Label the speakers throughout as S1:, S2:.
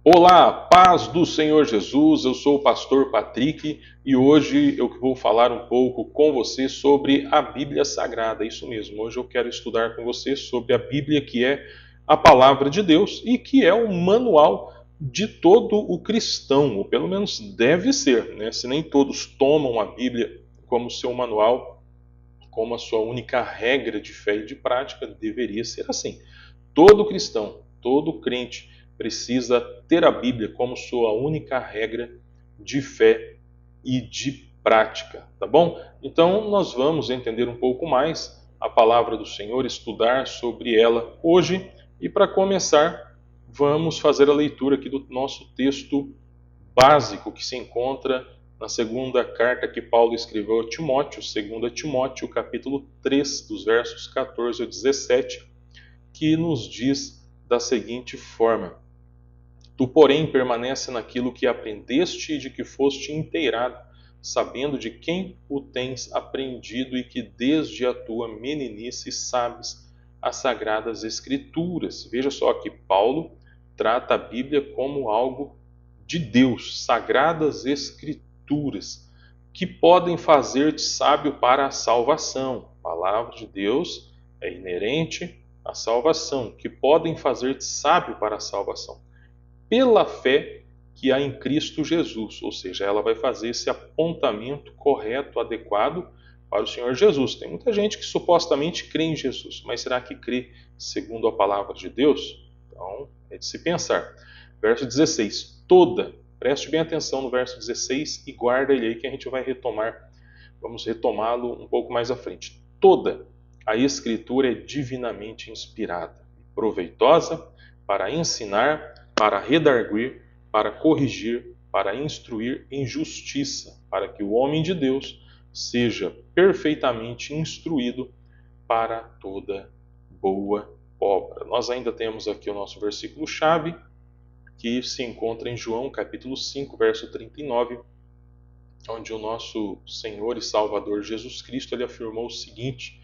S1: Olá, paz do Senhor Jesus. Eu sou o pastor Patrick e hoje eu vou falar um pouco com você sobre a Bíblia Sagrada. Isso mesmo, hoje eu quero estudar com você sobre a Bíblia, que é a palavra de Deus e que é o manual de todo o cristão, ou pelo menos deve ser, né? Se nem todos tomam a Bíblia como seu manual, como a sua única regra de fé e de prática, deveria ser assim. Todo cristão, todo crente precisa ter a Bíblia como sua única regra de fé e de prática, tá bom? Então nós vamos entender um pouco mais a palavra do Senhor, estudar sobre ela hoje e para começar, vamos fazer a leitura aqui do nosso texto básico que se encontra na segunda carta que Paulo escreveu a Timóteo, 2 Timóteo, capítulo 3, dos versos 14 ao 17, que nos diz da seguinte forma: Tu, porém, permanece naquilo que aprendeste e de que foste inteirado, sabendo de quem o tens aprendido e que desde a tua meninice sabes as sagradas escrituras. Veja só que Paulo trata a Bíblia como algo de Deus, sagradas escrituras, que podem fazer-te sábio para a salvação. A palavra de Deus é inerente à salvação, que podem fazer-te sábio para a salvação pela fé que há em Cristo Jesus, ou seja, ela vai fazer esse apontamento correto, adequado para o Senhor Jesus. Tem muita gente que supostamente crê em Jesus, mas será que crê segundo a palavra de Deus? Então, é de se pensar. Verso 16: toda, preste bem atenção no verso 16 e guarda ele aí que a gente vai retomar, vamos retomá-lo um pouco mais à frente. Toda a Escritura é divinamente inspirada, proveitosa para ensinar, para redarguir, para corrigir, para instruir em justiça, para que o homem de Deus seja perfeitamente instruído para toda boa obra. Nós ainda temos aqui o nosso versículo-chave, que se encontra em João, capítulo 5, verso 39, onde o nosso Senhor e Salvador Jesus Cristo ele afirmou o seguinte: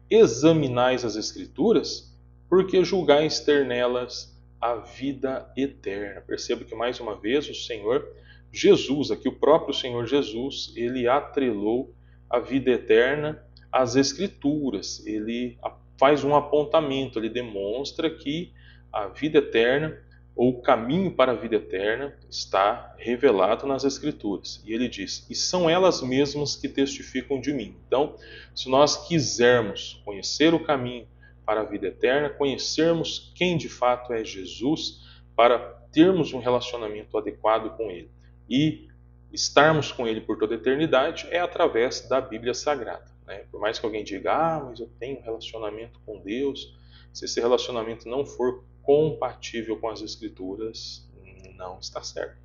S1: examinais as Escrituras, porque julgais ter nelas a vida eterna. Perceba que mais uma vez o Senhor Jesus, aqui o próprio Senhor Jesus, ele atrelou a vida eterna às Escrituras. Ele faz um apontamento, ele demonstra que a vida eterna ou o caminho para a vida eterna está revelado nas Escrituras. E ele diz: e são elas mesmas que testificam de mim. Então, se nós quisermos conhecer o caminho para a vida eterna, conhecermos quem de fato é Jesus, para termos um relacionamento adequado com Ele e estarmos com Ele por toda a eternidade, é através da Bíblia Sagrada, né? Por mais que alguém diga: mas eu tenho um relacionamento com Deus, se esse relacionamento não for compatível com as Escrituras, não está certo.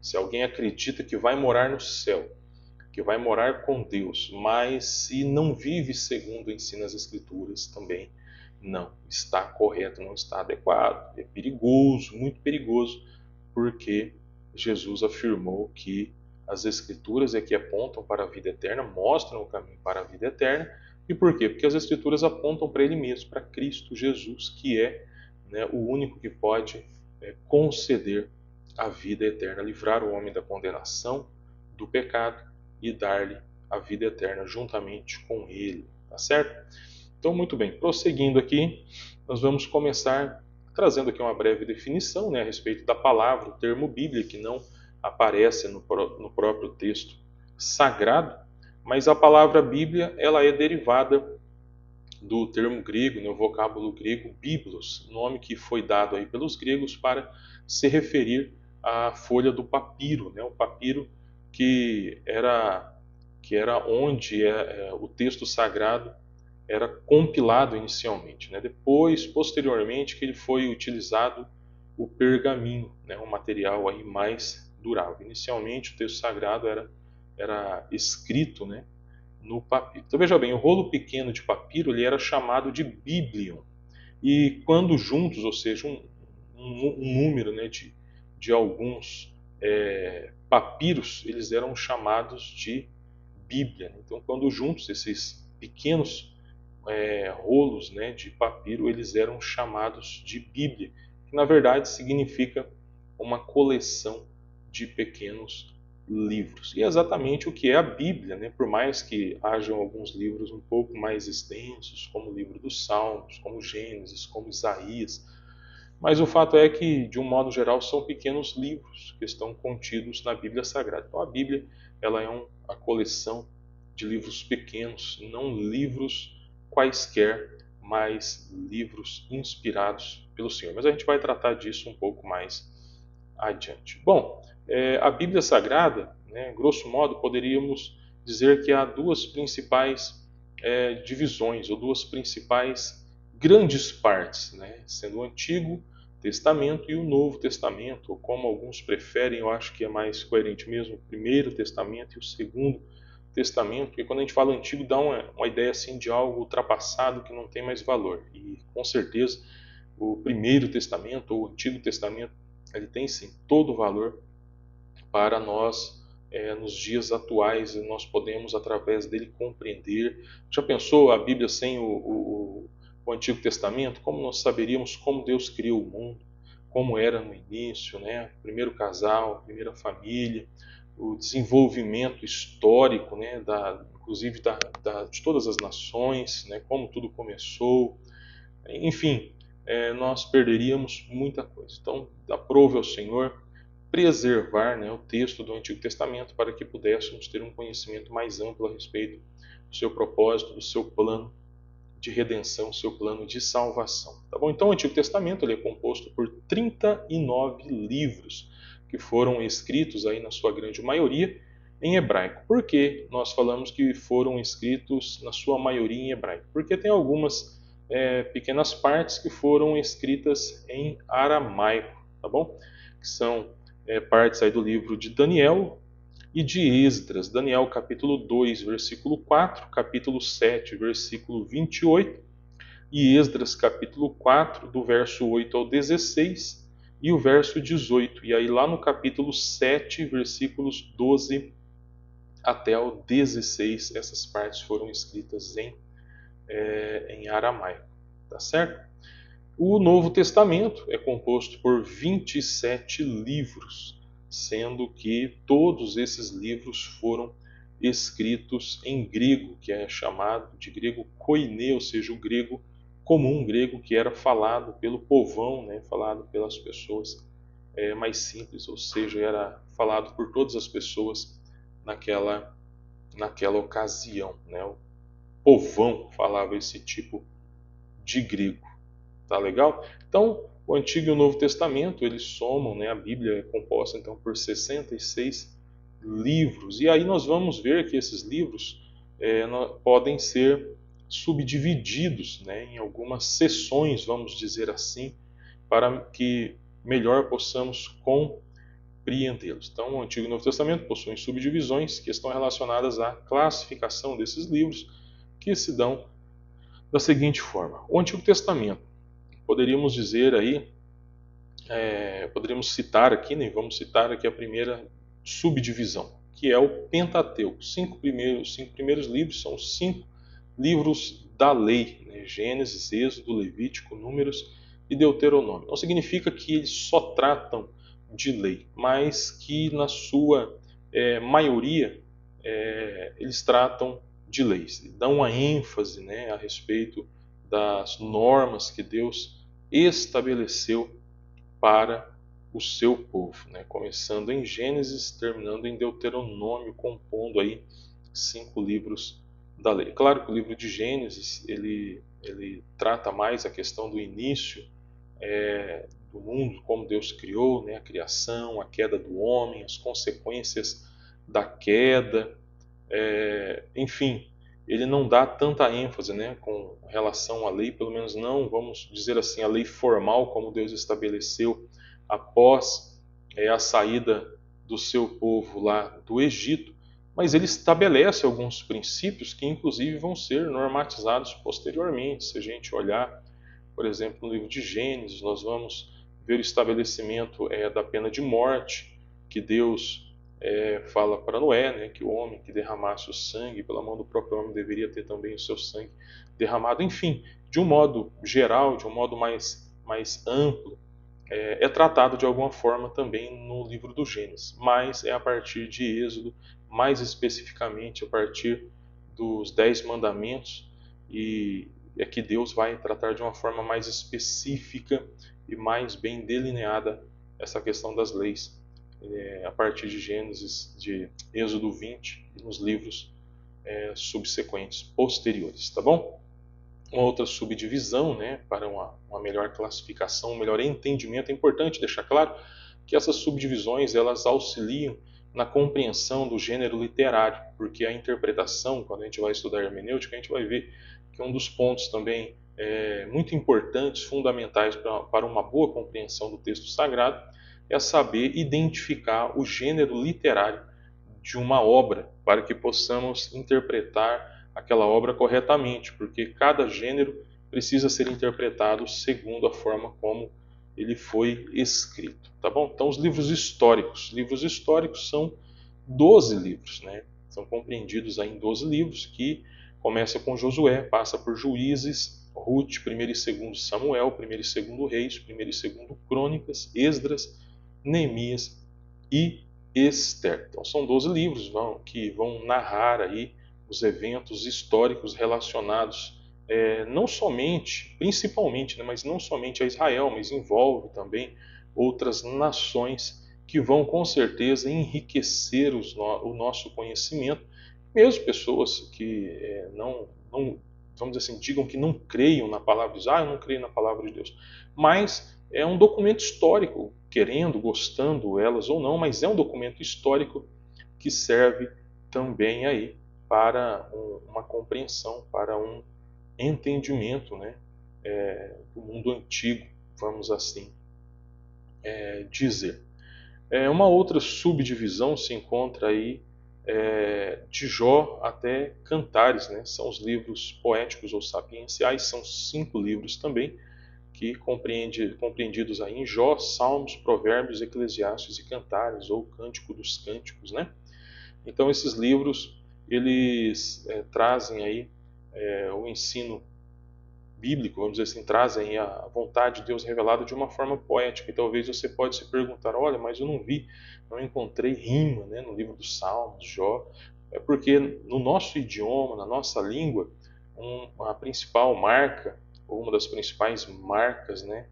S1: Se alguém acredita que vai morar no céu, que vai morar com Deus, mas se não vive segundo ensina as Escrituras, também não está correto, não está adequado. É perigoso, muito perigoso, porque Jesus afirmou que as Escrituras é que apontam para a vida eterna, mostram o caminho para a vida eterna. E por quê? Porque as Escrituras apontam para Ele mesmo, para Cristo Jesus, que é, né, o único que pode conceder a vida eterna, livrar o homem da condenação, do pecado e dar-lhe a vida eterna juntamente com Ele. Tá certo? Então, muito bem, prosseguindo aqui, nós vamos começar trazendo aqui uma breve definição, né, a respeito da palavra, o termo Bíblia, que não aparece no próprio texto sagrado, mas a palavra Bíblia ela é derivada do termo grego, no vocábulo grego biblos, nome que foi dado aí pelos gregos para se referir à folha do papiro, né? O papiro que era onde o texto sagrado era compilado inicialmente, né? Depois, posteriormente, que ele foi utilizado o pergaminho, né? Um material aí mais durável. Inicialmente, o texto sagrado era escrito, né, no papiro. Então veja bem, o rolo pequeno de papiro ele era chamado de biblion. E quando juntos, ou seja, um número, né, de alguns papiros, eles eram chamados de Bíblia. Então quando juntos esses pequenos rolos, né, de papiro, eles eram chamados de Bíblia, que na verdade significa uma coleção de pequenos livros. E é exatamente o que é a Bíblia, né? Por mais que hajam alguns livros um pouco mais extensos, como o livro dos Salmos, como Gênesis, como Isaías, mas o fato é que, de um modo geral, são pequenos livros que estão contidos na Bíblia Sagrada. Então a Bíblia ela é uma coleção de livros pequenos, não livros quaisquer, mas livros inspirados pelo Senhor. Mas a gente vai tratar disso um pouco mais adiante. Bom, a Bíblia Sagrada, né, grosso modo, poderíamos dizer que há duas principais divisões, ou duas principais grandes partes, né, sendo o Antigo Testamento e o Novo Testamento, ou como alguns preferem, eu acho que é mais coerente mesmo, o Primeiro Testamento e o Segundo Testamento, porque quando a gente fala antigo dá uma ideia assim de algo ultrapassado que não tem mais valor. E com certeza o Primeiro Testamento ou o Antigo Testamento ele tem sim todo o valor para nós nos dias atuais e nós podemos através dele compreender. Já pensou a Bíblia sem o Antigo Testamento? Como nós saberíamos como Deus criou o mundo, como era no início, né? O primeiro casal, a primeira família, o desenvolvimento histórico, né? Inclusive de todas as nações, né? Como tudo começou, enfim, nós perderíamos muita coisa. Então, aprove ao Senhor preservar, né, o texto do Antigo Testamento para que pudéssemos ter um conhecimento mais amplo a respeito do seu propósito, do seu plano de redenção, seu plano de salvação. Tá bom? Então, o Antigo Testamento ele é composto por 39 livros que foram escritos aí na sua grande maioria em hebraico. Por que nós falamos que foram escritos na sua maioria em hebraico? Porque tem algumas pequenas partes que foram escritas em aramaico, tá bom? Que são partes aí do livro de Daniel e de Esdras. Daniel capítulo 2, versículo 4, capítulo 7, versículo 28, e Esdras capítulo 4, do verso 8 ao 16, e o verso 18. E aí lá no capítulo 7, versículos 12 até o 16, essas partes foram escritas em aramaico, tá certo? O Novo Testamento é composto por 27 livros, sendo que todos esses livros foram escritos em grego, que é chamado de grego koiné, ou seja, o grego comum, grego que era falado pelo povão, né, falado pelas pessoas mais simples, ou seja, era falado por todas as pessoas naquela ocasião. Né, o povão falava esse tipo de grego. Tá legal? Então, o Antigo e o Novo Testamento, eles somam, né? A Bíblia é composta então por 66 livros. E aí nós vamos ver que esses livros podem ser subdivididos, né, em algumas seções, vamos dizer assim, para que melhor possamos compreendê-los. Então, o Antigo e o Novo Testamento possuem subdivisões que estão relacionadas à classificação desses livros, que se dão da seguinte forma. O Antigo Testamento poderíamos dizer aí, poderíamos citar aqui, né, vamos citar aqui a primeira subdivisão, que é o Pentateuco. Os cinco primeiros livros são os 5 livros da lei, né, Gênesis, Êxodo, Levítico, Números e Deuteronômio. Não significa que eles só tratam de lei, mas que na sua maioria eles tratam de leis, dão uma ênfase, né, a respeito das normas que Deus estabeleceu para o seu povo, né? Começando em Gênesis, terminando em Deuteronômio, compondo aí 5 livros da lei. Claro que o livro de Gênesis ele trata mais a questão do início do mundo, como Deus criou, né? A criação, a queda do homem, as consequências da queda, enfim, ele não dá tanta ênfase, né, com relação à lei, pelo menos não, vamos dizer assim, a lei formal como Deus estabeleceu após a saída do seu povo lá do Egito, mas ele estabelece alguns princípios que inclusive vão ser normatizados posteriormente. Se a gente olhar, por exemplo, no livro de Gênesis, nós vamos ver o estabelecimento da pena de morte, que Deus fala para Noé, né, que o homem que derramasse o sangue pela mão do próprio homem deveria ter também o seu sangue derramado. Enfim, de um modo geral, de um modo mais amplo, é tratado de alguma forma também no livro do Gênesis, mas é a partir de Êxodo, mais especificamente a partir dos 10 mandamentos, e é que Deus vai tratar de uma forma mais específica e mais bem delineada essa questão das leis, a partir de Gênesis, de Êxodo 20 e nos livros subsequentes, posteriores, tá bom? Uma outra subdivisão, né, para uma melhor classificação, um melhor entendimento. É importante deixar claro que essas subdivisões elas auxiliam na compreensão do gênero literário, porque a interpretação, quando a gente vai estudar hermenêutica, a gente vai ver que um dos pontos também muito importantes, fundamentais para uma boa compreensão do texto sagrado, é saber identificar o gênero literário de uma obra, para que possamos interpretar aquela obra corretamente, porque cada gênero precisa ser interpretado segundo a forma como ele foi escrito, tá bom? Então, os livros históricos são 12 livros, né? São compreendidos aí em 12 livros, que começa com Josué, passa por Juízes, Ruth, 1º e 2º Samuel, 1º e 2º Reis, 1º e 2º Crônicas, Esdras, Neemias e Esther. Então, são 12 livros que vão narrar aí os eventos históricos relacionados não somente, principalmente, né, mas não somente a Israel, mas envolve também outras nações que vão com certeza enriquecer o nosso conhecimento, mesmo pessoas que não, vamos dizer assim, digam que não creiam na palavra de Deus, eu não creio na palavra de Deus, mas é um documento histórico, querendo, gostando elas ou não, mas é um documento histórico que serve também aí para uma compreensão, para um entendimento, né, do mundo antigo, vamos assim dizer. Uma outra subdivisão se encontra aí de Jó até Cantares, né? São os livros poéticos ou sapienciais, são 5 livros também, que compreendidos aí em Jó, Salmos, Provérbios, Eclesiastes e Cantares, ou Cântico dos Cânticos, né? Então esses livros, eles trazem aí o ensino bíblico, vamos dizer assim, trazem a vontade de Deus revelada de uma forma poética. E talvez você pode se perguntar, olha, mas eu não encontrei rima, né, no livro dos Salmos, Jó. É porque no nosso idioma, na nossa língua, a principal marca, ou uma das principais marcas, né,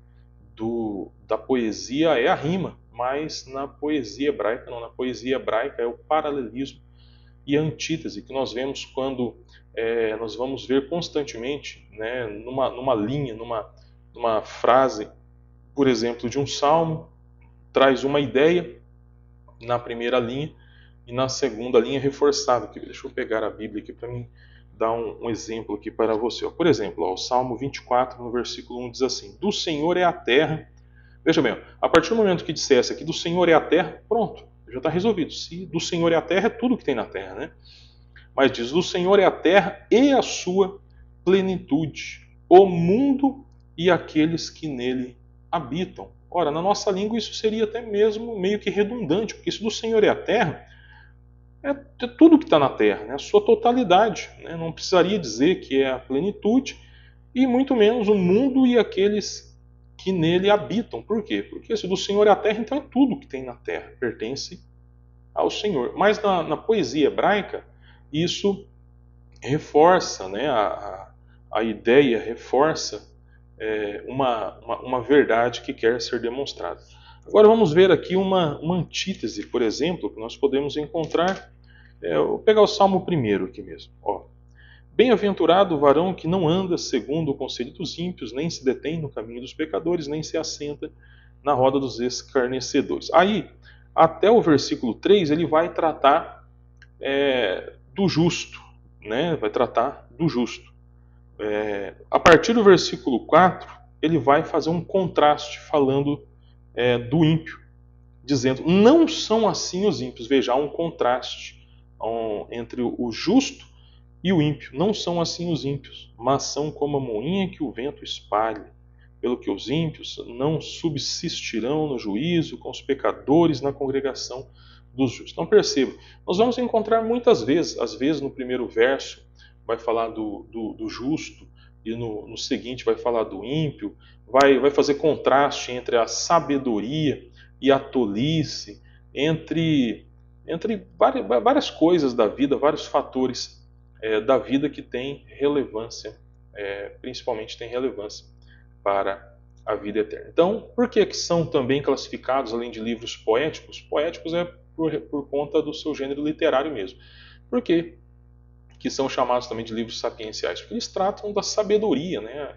S1: da poesia é a rima, mas na poesia hebraica não. Na poesia hebraica é o paralelismo e a antítese, que nós vemos quando nós vamos ver constantemente, né, numa linha, numa frase, por exemplo, de um salmo, traz uma ideia na primeira linha e na segunda linha reforçada. Deixa eu pegar a Bíblia aqui para mim dar um exemplo aqui para você. Por exemplo, o Salmo 24, no versículo 1, diz assim: do Senhor é a terra. Veja bem, a partir do momento que dissesse aqui, do Senhor é a terra, pronto, já está resolvido. Se do Senhor é a terra, é tudo que tem na terra, né? Mas diz, do Senhor é a terra e a sua plenitude, o mundo e aqueles que nele habitam. Ora, na nossa língua isso seria até mesmo meio que redundante, porque se do Senhor é a terra, é tudo que está na terra, né? A sua totalidade. Né? Não precisaria dizer que é a plenitude, e muito menos o mundo e aqueles que nele habitam. Por quê? Porque se do Senhor é a terra, então é tudo que tem na terra, pertence ao Senhor. Mas na poesia hebraica, isso reforça, né, a ideia, reforça uma verdade que quer ser demonstrada. Agora vamos ver aqui uma antítese, por exemplo, que nós podemos encontrar. Vou pegar o Salmo 1 aqui mesmo. Bem-aventurado o varão que não anda segundo o conselho dos ímpios, nem se detém no caminho dos pecadores, nem se assenta na roda dos escarnecedores. Aí, até o versículo 3, ele vai tratar do justo, né? Vai tratar do justo. A partir do versículo 4, ele vai fazer um contraste falando do ímpio, dizendo, não são assim os ímpios. Veja, há um contraste entre o justo e o ímpio. Não são assim os ímpios, mas são como a moinha que o vento espalha. Pelo que os ímpios não subsistirão no juízo, com os pecadores na congregação dos justos. Então perceba, nós vamos encontrar muitas vezes, às vezes no primeiro verso vai falar do justo, e no seguinte vai falar do ímpio, vai fazer contraste entre a sabedoria e a tolice, entre várias coisas da vida, vários fatores da vida que têm relevância, principalmente tem relevância para a vida eterna. Então, por que são também classificados, além de livros poéticos? Poéticos é por conta do seu gênero literário mesmo. Por que são chamados também de livros sapienciais? Porque eles tratam da sabedoria, né?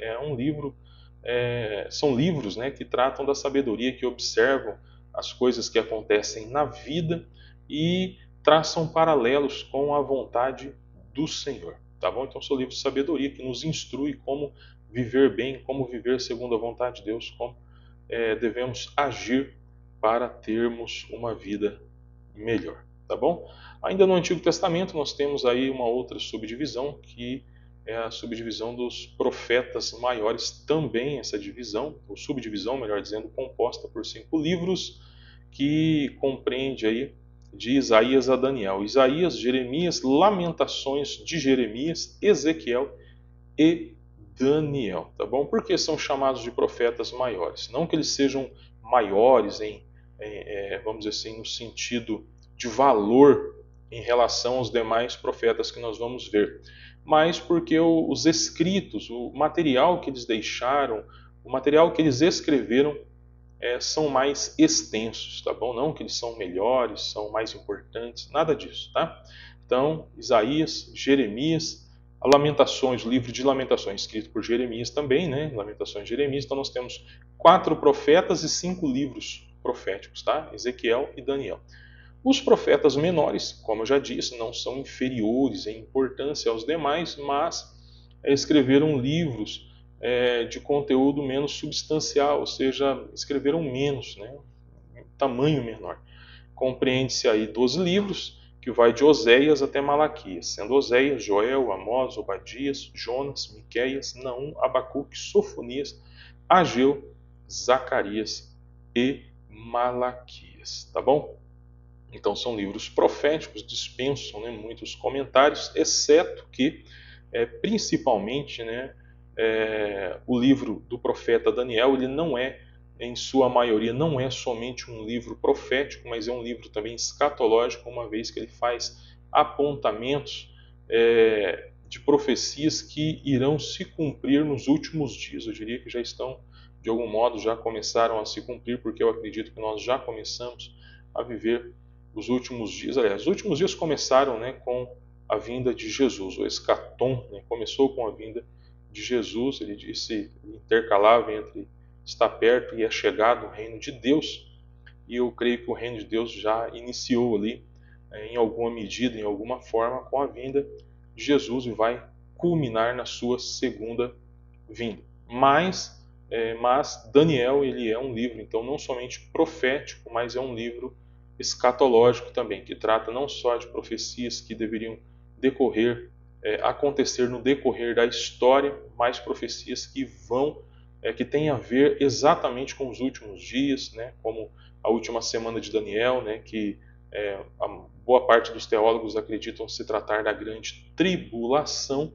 S1: São livros, né, que tratam da sabedoria, que observam as coisas que acontecem na vida e traçam paralelos com a vontade do Senhor. Tá bom? Então são livros de sabedoria que nos instruem como viver bem, como viver segundo a vontade de Deus, como devemos agir para termos uma vida melhor. Tá bom? Ainda no Antigo Testamento nós temos aí uma outra subdivisão, que é a subdivisão dos profetas maiores, também essa divisão, ou subdivisão, melhor dizendo, composta por 5 livros, que compreende aí de Isaías a Daniel. Isaías, Jeremias, Lamentações de Jeremias, Ezequiel e Daniel, tá bom? Por que são chamados de profetas maiores? Não que eles sejam maiores vamos dizer assim, no sentido de valor em relação aos demais profetas que nós vamos ver, mas porque os escritos, o material que eles deixaram, o material que eles escreveram são mais extensos, tá bom? Não que eles são melhores, são mais importantes, nada disso, tá? Então, Isaías, Jeremias, a Lamentações, o livro de Lamentações, escrito por Jeremias também, né? Lamentações de Jeremias. Então, nós temos 4 profetas e 5 livros proféticos, tá? Ezequiel e Daniel. Os profetas menores, como eu já disse, não são inferiores em importância aos demais, mas escreveram livros de conteúdo menos substancial, ou seja, escreveram menos, né? Tamanho menor. Compreende-se aí 12 livros, que vai de Oséias até Malaquias, sendo Oséias, Joel, Amós, Obadias, Jonas, Miqueias, Naum, Abacuque, Sofonias, Ageu, Zacarias e Malaquias, tá bom? Então são livros proféticos, dispensam, né, muitos comentários, exceto que, principalmente, né, o livro do profeta Daniel, ele não em sua maioria, não é somente um livro profético, mas é um livro também escatológico, uma vez que ele faz apontamentos de profecias que irão se cumprir nos últimos dias. Eu diria que já estão, de algum modo, já começaram a se cumprir, porque eu acredito que nós já começamos a viver os últimos dias. Aliás, os últimos dias começaram, né, com a vinda de Jesus, o escatom, né, começou com a vinda de Jesus. Ele disse, ele intercalava entre está perto e é chegado o reino de Deus, e eu creio que o reino de Deus já iniciou ali, em alguma medida, em alguma forma, com a vinda de Jesus, e vai culminar na sua segunda vinda. Mas Daniel, ele é um livro, então, não somente profético, mas é um livro escatológico também, que trata não só de profecias que deveriam acontecer no decorrer da história, mas profecias que que têm a ver exatamente com os últimos dias, né, como a última semana de Daniel, né, que a boa parte dos teólogos acreditam se tratar da grande tribulação,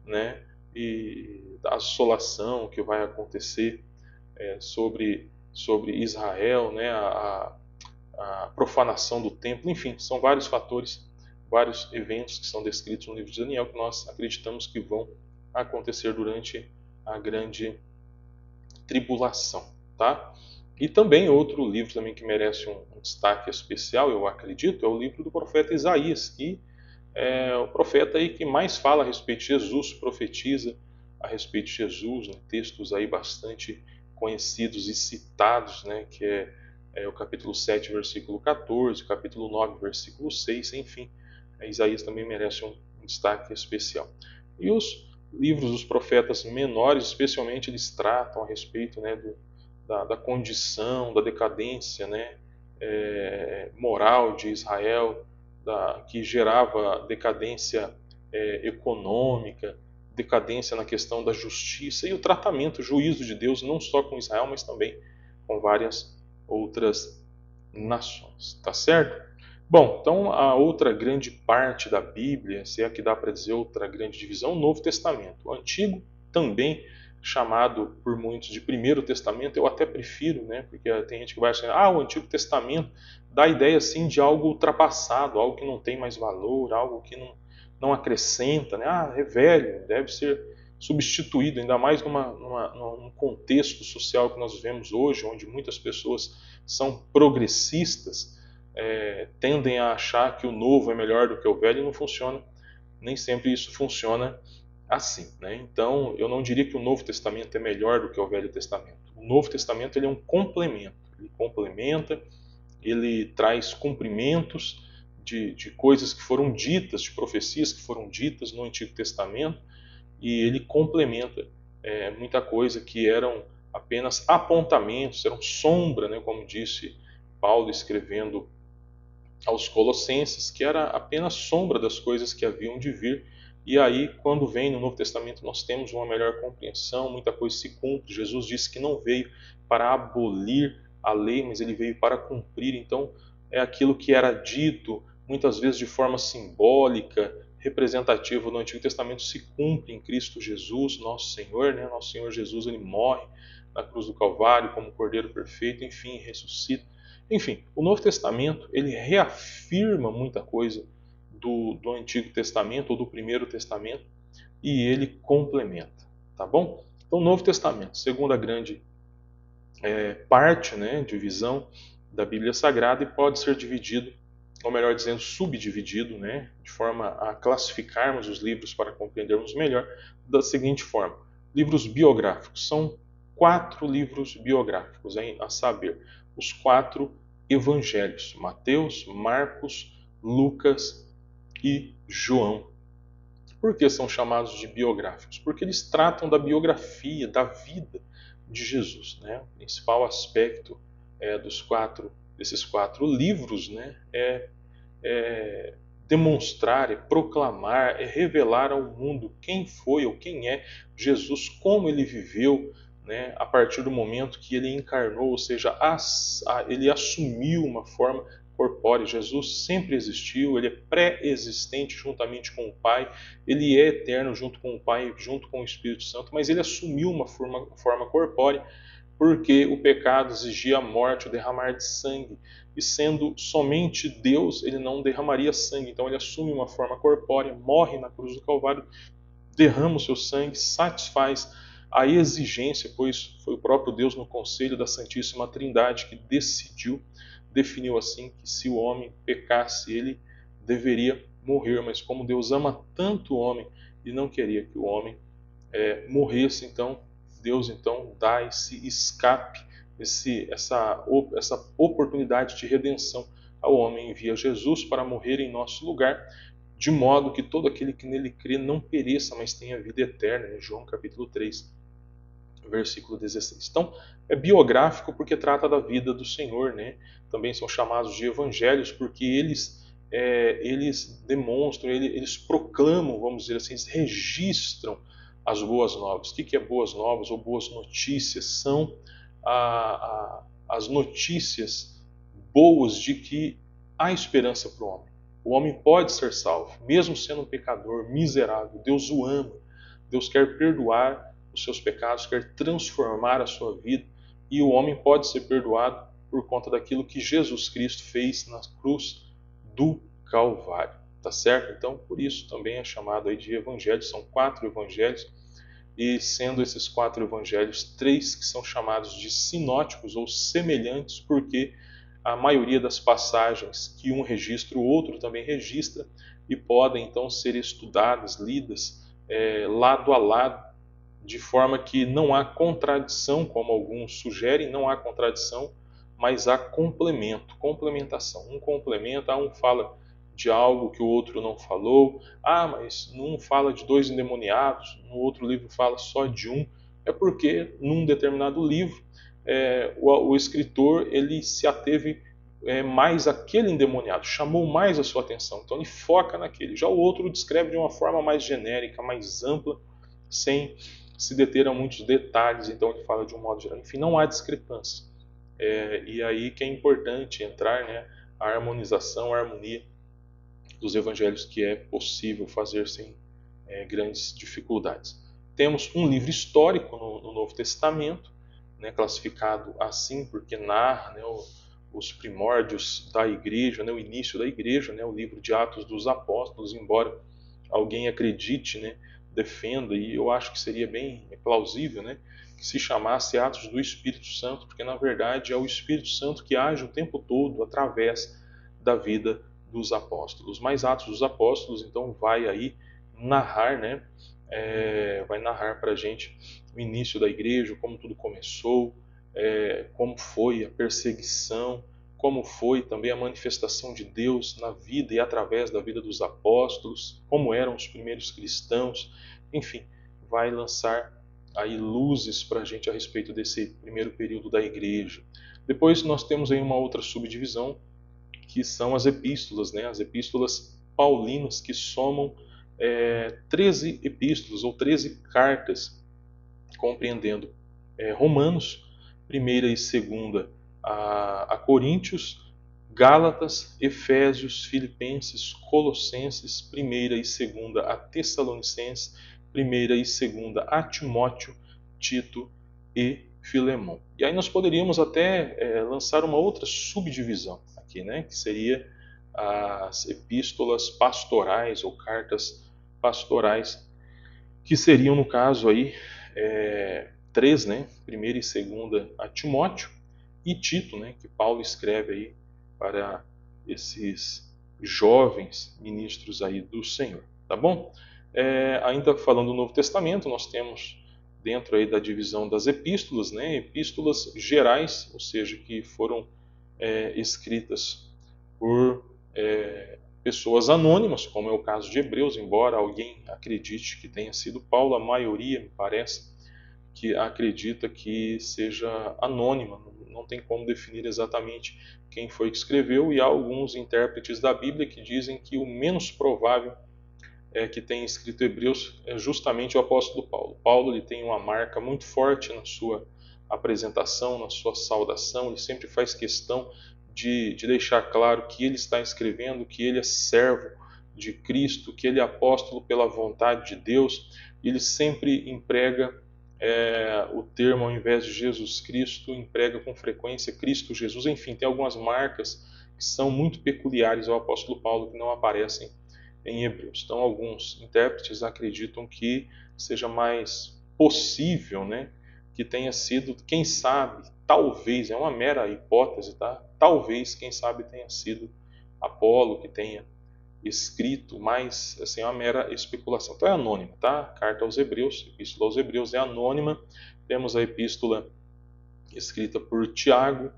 S1: né, e da assolação que vai acontecer sobre Israel, né, a profanação do templo, enfim, são vários fatores, vários eventos que são descritos no livro de Daniel que nós acreditamos que vão acontecer durante a grande tribulação, tá? E também outro livro também que merece um destaque especial, eu acredito, é o livro do profeta Isaías, que é o profeta aí que mais fala a respeito de Jesus, profetiza a respeito de Jesus, né? Textos aí bastante conhecidos e citados, né? Que é o capítulo 7, versículo 14, capítulo 9, versículo 6, enfim, Isaías também merece um destaque especial. E os livros dos profetas menores, especialmente, eles tratam a respeito, né, da condição, da decadência, né, moral de Israel, que gerava decadência econômica, decadência na questão da justiça e o tratamento, o juízo de Deus, não só com Israel, mas também com várias outras nações. Tá certo? Bom, então a outra grande parte da Bíblia, se é que dá para dizer outra grande divisão, o Novo Testamento. O Antigo também chamado por muitos de Primeiro Testamento. Eu até prefiro, né? Porque tem gente que vai achar, o Antigo Testamento dá a ideia assim de algo ultrapassado, algo que não tem mais valor, algo que não acrescenta, né? É velho, deve ser substituído, ainda mais num contexto social que nós vivemos hoje, onde muitas pessoas são progressistas, tendem a achar que o novo é melhor do que o velho, e não funciona. Nem sempre isso funciona assim, né? Então, eu não diria que o Novo Testamento é melhor do que o Velho Testamento. O Novo Testamento ele é um complemento. Ele complementa, ele traz cumprimentos de coisas que foram ditas, de profecias que foram ditas no Antigo Testamento, e ele complementa muita coisa que eram apenas apontamentos, eram sombra, né, como disse Paulo escrevendo aos Colossenses, que era apenas sombra das coisas que haviam de vir. E aí, quando vem no Novo Testamento, nós temos uma melhor compreensão, muita coisa se cumpre. Jesus disse que não veio para abolir a lei, mas ele veio para cumprir. Então, é aquilo que era dito, muitas vezes de forma simbólica, representativa no Antigo Testamento, se cumpre em Cristo Jesus, nosso Senhor, né? Nosso Senhor Jesus, ele morre na cruz do Calvário como Cordeiro perfeito, enfim, ressuscita. Enfim, o Novo Testamento ele reafirma muita coisa do Antigo Testamento ou do Primeiro Testamento e ele complementa, tá bom? Então, o Novo Testamento, segunda grande parte, né, divisão da Bíblia Sagrada, e pode ser dividido, ou melhor dizendo, subdividido, né, de forma a classificarmos os livros para compreendermos melhor, da seguinte forma: livros biográficos. São 4 livros biográficos, a saber, os 4 evangelhos: Mateus, Marcos, Lucas e João. Por que são chamados de biográficos? Porque eles tratam da biografia, da vida de Jesus, né? O principal aspecto desses 4 livros, né, é demonstrar, é proclamar, é revelar ao mundo quem foi ou quem é Jesus, como ele viveu, né, a partir do momento que ele encarnou, ou seja, ele assumiu uma forma corpórea. Jesus sempre existiu, ele é pré-existente juntamente com o Pai, ele é eterno junto com o Pai, junto com o Espírito Santo, mas ele assumiu uma forma corpórea porque o pecado exigia a morte, o derramar de sangue. E sendo somente Deus, ele não derramaria sangue. Então ele assume uma forma corpórea, morre na cruz do Calvário, derrama o seu sangue, satisfaz a exigência, pois foi o próprio Deus no conselho da Santíssima Trindade que definiu assim que se o homem pecasse, ele deveria morrer. Mas como Deus ama tanto o homem e não queria que o homem morresse, então Deus então dá esse escape, essa oportunidade de redenção ao homem, envia Jesus para morrer em nosso lugar, de modo que todo aquele que nele crê não pereça, mas tenha vida eterna. Em João capítulo 3, versículo 16. Então, é biográfico porque trata da vida do Senhor, né? Também são chamados de evangelhos porque eles demonstram, eles proclamam, vamos dizer assim, eles registram as boas novas. O que é boas novas ou boas notícias? São as notícias boas de que há esperança para o homem. O homem pode ser salvo, mesmo sendo um pecador miserável. Deus o ama. Deus quer perdoar os seus pecados, quer transformar a sua vida, e o homem pode ser perdoado por conta daquilo que Jesus Cristo fez na cruz do Calvário. Tá certo? Então, por isso também é chamado aí de evangelho. São 4 evangelhos, e sendo esses 4 evangelhos, 3 que são chamados de sinóticos ou semelhantes, porque a maioria das passagens que um registra, o outro também registra, e podem então ser estudadas, lidas lado a lado, de forma que não há contradição, como alguns sugerem, não há contradição, mas há complemento, complementação. Um complementa, um fala de algo que o outro não falou. Mas num fala de 2 endemoniados, no outro livro fala só de um. É porque num determinado livro o escritor ele se ateve mais àquele endemoniado, chamou mais a sua atenção, então ele foca naquele. Já o outro descreve de uma forma mais genérica, mais ampla, sem se deter a muitos detalhes, então ele fala de um modo geral. Enfim, não há discrepância. E aí que é importante entrar, né, a harmonização, a harmonia dos evangelhos, que é possível fazer sem grandes dificuldades. Temos um livro histórico no Novo Testamento, né, classificado assim porque narra, né, os primórdios da igreja, né, o início da igreja, né, o livro de Atos dos Apóstolos, embora alguém acredite, né, defenda, e eu acho que seria bem plausível, né, que se chamasse Atos do Espírito Santo, porque na verdade é o Espírito Santo que age o tempo todo através da vida dos apóstolos. Mas Atos dos Apóstolos, então, vai aí narrar, né, vai narrar para a gente o início da igreja, como tudo começou, como foi a perseguição, como foi também a manifestação de Deus na vida e através da vida dos apóstolos, como eram os primeiros cristãos, enfim, vai lançar aí luzes para a gente a respeito desse primeiro período da igreja. Depois nós temos aí uma outra subdivisão, que são as epístolas, né? As epístolas paulinas, que somam 13 epístolas ou 13 cartas, compreendendo Romanos, primeira e segunda a Coríntios, Gálatas, Efésios, Filipenses, Colossenses, primeira e segunda a Tessalonicenses, primeira e segunda a Timóteo, Tito e Filemão. E aí nós poderíamos até lançar uma outra subdivisão aqui, né, que seria as epístolas pastorais ou cartas pastorais, que seriam no caso aí três, né, primeira e segunda a Timóteo e Tito, né, que Paulo escreve aí para esses jovens ministros aí do Senhor, tá bom? Ainda falando do Novo Testamento, nós temos dentro aí da divisão das epístolas, né, epístolas gerais, ou seja, que foram escritas por pessoas anônimas, como é o caso de Hebreus, embora alguém acredite que tenha sido Paulo, a maioria, me parece, que acredita que seja anônima, não tem como definir exatamente quem foi que escreveu, e há alguns intérpretes da Bíblia que dizem que o menos provável que tenha escrito Hebreus é justamente o apóstolo Paulo. Paulo ele tem uma marca muito forte na sua apresentação, na sua saudação, ele sempre faz questão de deixar claro que ele está escrevendo, que ele é servo de Cristo, que ele é apóstolo pela vontade de Deus, e ele sempre emprega o termo, ao invés de Jesus Cristo, emprega com frequência Cristo Jesus. Enfim, tem algumas marcas que são muito peculiares ao apóstolo Paulo que não aparecem em Hebreus. Então, alguns intérpretes acreditam que seja mais possível, né, que tenha sido, quem sabe, talvez, é uma mera hipótese, tá? Talvez, quem sabe, tenha sido Apolo que tenha escrito, mas assim, é uma mera especulação. Então é anônima, tá? Carta aos Hebreus, Epístola aos Hebreus é anônima. Temos a epístola escrita por Tiago,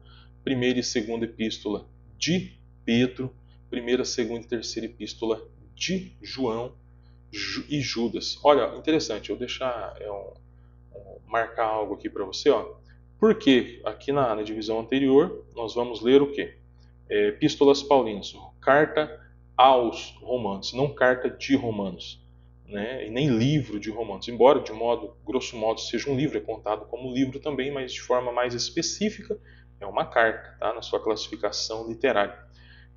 S1: primeira e segunda epístola de Pedro, primeira, segunda e terceira epístola de João e Judas. Olha, interessante, eu vou deixar marcar algo aqui para você, ó. Porque aqui na divisão anterior nós vamos ler o quê? Epístolas paulinas, carta aos Romanos, não carta de Romanos, né? E nem livro de Romanos, embora de modo, grosso modo, seja um livro, é contado como livro também, mas de forma mais específica é uma carta, tá? Na sua classificação literária.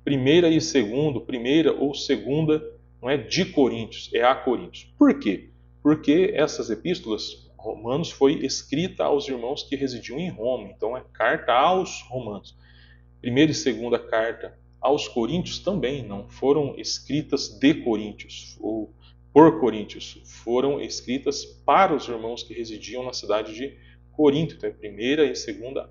S1: Primeira e segundo, primeira ou segunda, não é de Coríntios, é a Coríntios. Por quê? Porque essas epístolas, Romanos, foi escrita aos irmãos que residiam em Roma, então é carta aos romanos. Primeira e segunda carta aos Coríntios também não foram escritas de Coríntios ou por Coríntios, foram escritas para os irmãos que residiam na cidade de Corinto. Então é primeira e segunda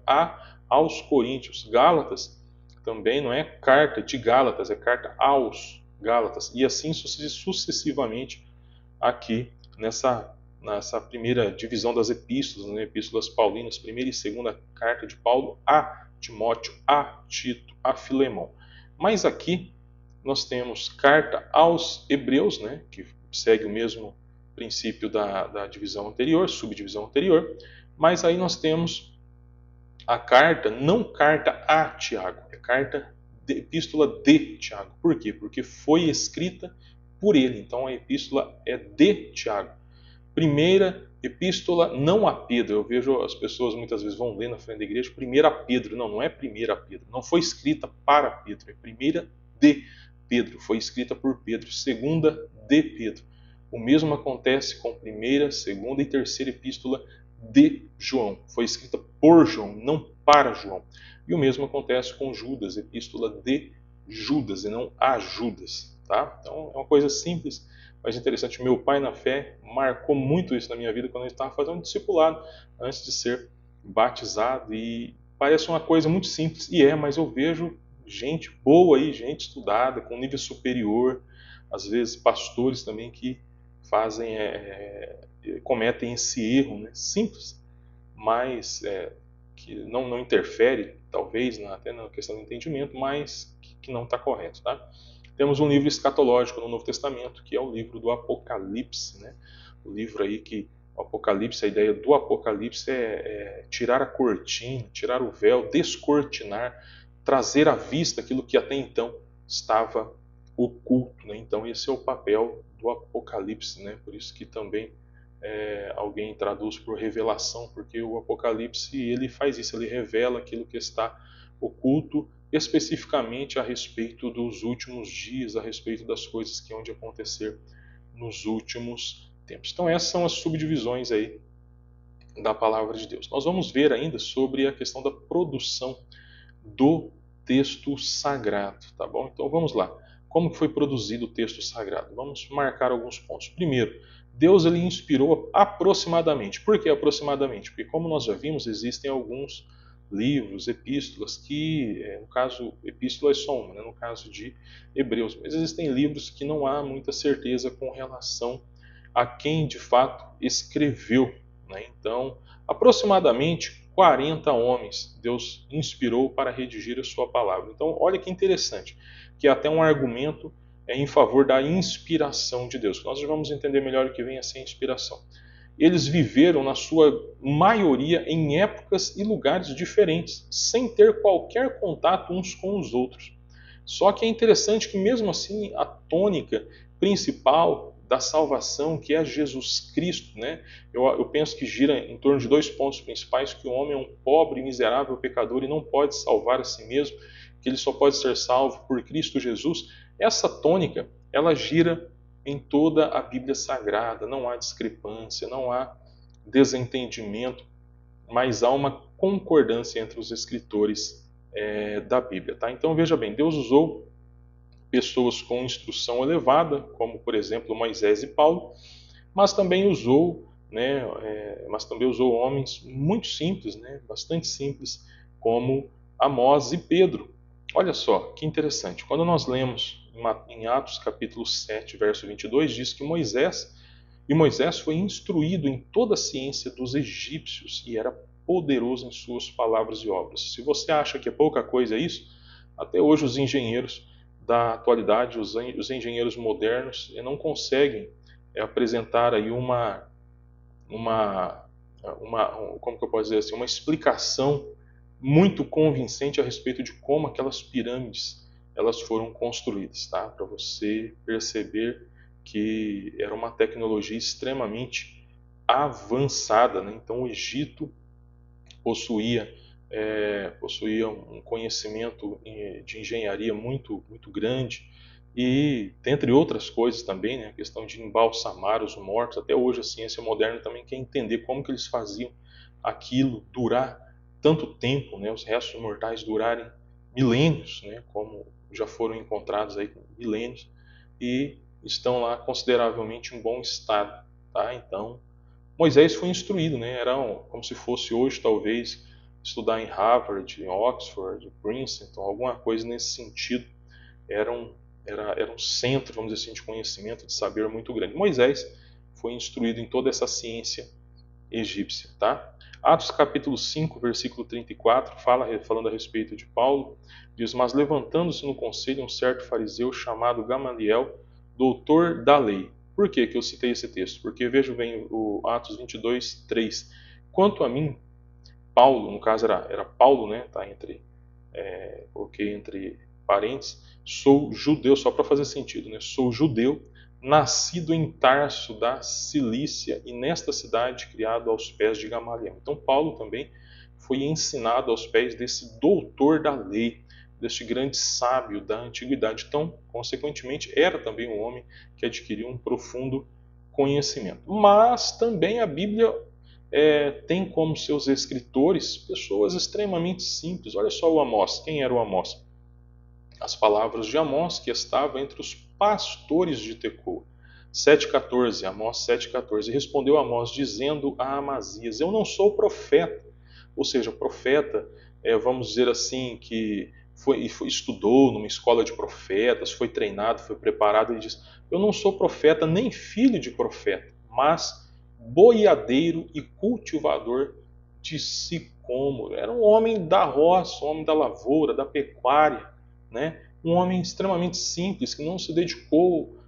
S1: aos Coríntios. Gálatas também não é carta de Gálatas, é carta aos Gálatas. E assim sucessivamente aqui nessa primeira divisão das epístolas, né? Epístolas paulinas, primeira e segunda carta de Paulo a Timóteo, a Tito, a Filemão. Mas aqui nós temos carta aos Hebreus, né? Que segue o mesmo princípio da divisão anterior, subdivisão anterior. Mas aí nós temos a carta, não carta a Tiago, é carta epístola de Tiago. Por quê? Porque foi escrita por ele. Então a epístola é de Tiago. Primeira epístola não a Pedro. Eu vejo as pessoas muitas vezes vão ler na frente da igreja, primeira a Pedro. Não, não é primeira a Pedro. Não foi escrita para Pedro, é primeira de Pedro. Foi escrita por Pedro. Segunda de Pedro. O mesmo acontece com a primeira, segunda e terceira epístola de João. Foi escrita por João, não para João. E o mesmo acontece com Judas, epístola de Judas e não a Judas. Tá? Então é uma coisa simples, mas interessante. Meu pai na fé marcou muito isso na minha vida quando ele estava fazendo discipulado antes de ser batizado. E parece uma coisa muito simples, e mas eu vejo gente boa aí, gente estudada, com nível superior, às vezes pastores também que fazem, cometem esse erro, né? Simples, mas que não interfere, talvez, até na questão do entendimento, mas que não está correto. Tá? Temos um livro escatológico no Novo Testamento, que é o livro do Apocalipse. Né? O livro aí que o Apocalipse, a ideia do Apocalipse é tirar a cortina, tirar o véu, descortinar, trazer à vista aquilo que até então estava oculto. Né? Então esse é o papel do Apocalipse. Né? Por isso que também alguém traduz por revelação, porque o Apocalipse ele faz isso, ele revela aquilo que está oculto, especificamente a respeito dos últimos dias, a respeito das coisas que hão de acontecer nos últimos tempos. Então essas são as subdivisões aí da palavra de Deus. Nós vamos ver ainda sobre a questão da produção do texto sagrado, tá bom? Então vamos lá. Como que foi produzido o texto sagrado? Vamos marcar alguns pontos. Primeiro, Deus ele inspirou aproximadamente. Por que aproximadamente? Porque como nós já vimos, existem alguns livros, epístolas, que, no caso, epístola é só uma, né? No caso de Hebreus, mas existem livros que não há muita certeza com relação a quem de fato escreveu. Né? Então, aproximadamente 40 homens Deus inspirou para redigir a sua palavra. Então, olha que interessante, que é até um argumento em favor da inspiração de Deus. Nós vamos entender melhor o que vem a ser inspiração. Eles viveram, na sua maioria, em épocas e lugares diferentes, sem ter qualquer contato uns com os outros. Só que é interessante que, mesmo assim, a tônica principal da salvação, que é Jesus Cristo, né? Eu penso que gira em torno de dois pontos principais, que o homem é um pobre, miserável pecador e não pode salvar a si mesmo, que ele só pode ser salvo por Cristo Jesus. Essa tônica, ela gira em toda a Bíblia Sagrada, não há discrepância, não há desentendimento, mas há uma concordância entre os escritores da Bíblia. Tá? Então veja bem, Deus usou pessoas com instrução elevada, como por exemplo Moisés e Paulo, mas também usou, homens muito simples, né, bastante simples, como Amós e Pedro. Olha só, que interessante. Quando nós lemos em Atos capítulo 7, verso 22, diz que Moisés foi instruído em toda a ciência dos egípcios e era poderoso em suas palavras e obras. Se você acha que é pouca coisa isso, até hoje os engenheiros da atualidade, os engenheiros modernos, não conseguem apresentar aí como que eu posso dizer assim, uma explicação muito convincente a respeito de como aquelas pirâmides elas foram construídas, tá? Para você perceber que era uma tecnologia extremamente avançada, né? Então o Egito possuía um conhecimento de engenharia muito grande e, dentre outras coisas também, né, a questão de embalsamar os mortos. Até hoje a ciência moderna também quer entender como que eles faziam aquilo durar tanto tempo, né, os restos mortais durarem milênios, né, como já foram encontrados aí com milênios, e estão lá consideravelmente em bom estado. Tá? Então, Moisés foi instruído, né? Era como se fosse hoje, talvez, estudar em Harvard, em Oxford, Princeton, alguma coisa nesse sentido. Era um centro, vamos dizer assim, de conhecimento, de saber muito grande. Moisés foi instruído em toda essa ciência egípcia. Tá? Atos capítulo 5, versículo 34, falando a respeito de Paulo, diz: Mas levantando-se no conselho um certo fariseu chamado Gamaliel, doutor da lei. Por que eu citei esse texto? Porque veja bem o Atos 22, 3. Quanto a mim, Paulo, no caso era Paulo, né? Tá coloquei entre parênteses, sou judeu, só para fazer sentido, né? Sou judeu, nascido em Tarso da Cilícia e nesta cidade criado aos pés de Gamaliel. Então Paulo também foi ensinado aos pés desse doutor da lei, deste grande sábio da antiguidade. Então, consequentemente, era também um homem que adquiriu um profundo conhecimento. Mas também a Bíblia tem como seus escritores pessoas extremamente simples. Olha só o Amós. Quem era o Amós? As palavras de Amós, que estava entre os pastores de Tecoa. 7,14, Amós 7,14. Respondeu Amós, dizendo a Amazias: Eu não sou profeta. Ou seja, profeta, vamos dizer assim, que estudou numa escola de profetas, foi treinado, foi preparado. Ele diz: Eu não sou profeta, nem filho de profeta, mas boiadeiro e cultivador de sicômoro. Era um homem da roça, um homem da lavoura, da pecuária, né? Um homem extremamente simples, que não se dedicou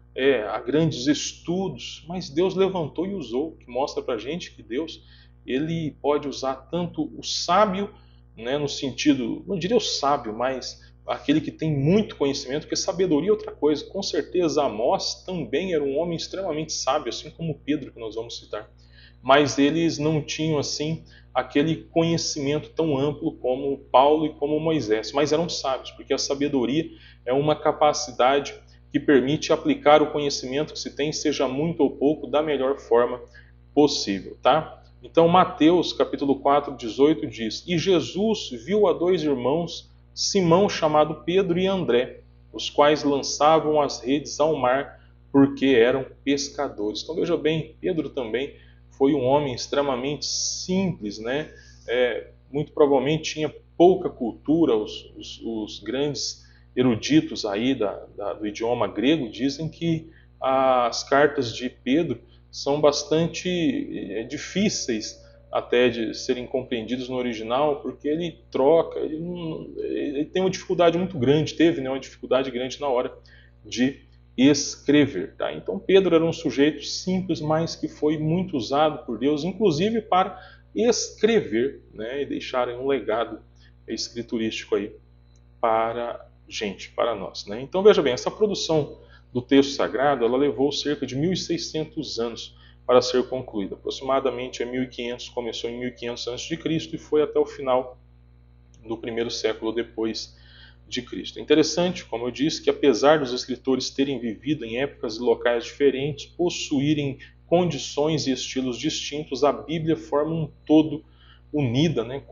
S1: a grandes estudos, mas Deus levantou e usou, que mostra para a gente que Deus ele pode usar tanto o sábio, né, no sentido, não diria o sábio, mas aquele que tem muito conhecimento, porque sabedoria é outra coisa. Com certeza Amós também era um homem extremamente sábio, assim como Pedro, que nós vamos citar. Mas eles não tinham assim aquele conhecimento tão amplo como Paulo e como Moisés, mas eram sábios, porque a sabedoria é uma capacidade que permite aplicar o conhecimento que se tem, seja muito ou pouco, da melhor forma possível, tá? Então, Mateus, capítulo 4, 18 diz: E Jesus viu a dois irmãos, Simão, chamado Pedro, e André, os quais lançavam as redes ao mar, porque eram pescadores. Então, veja bem, Pedro também foi um homem extremamente simples, né? Muito provavelmente tinha pouca cultura. Os grandes eruditos aí do idioma grego dizem que as cartas de Pedro são bastante difíceis até de serem compreendidas no original, porque ele troca, ele tem uma dificuldade muito grande, teve, né, uma dificuldade grande na hora de escrever. Tá? Então Pedro era um sujeito simples, mas que foi muito usado por Deus, inclusive para escrever, né, e deixar um legado escriturístico aí para gente, para nós. Né? Então veja bem, essa produção do texto sagrado, ela levou cerca de 1.600 anos para ser concluída. Aproximadamente 1500, começou em 1500 a.C. e foi até o final do primeiro século depois de Cristo. É interessante, como eu disse, que apesar dos escritores terem vivido em épocas e locais diferentes, possuírem condições e estilos distintos, a Bíblia forma um todo unida, né,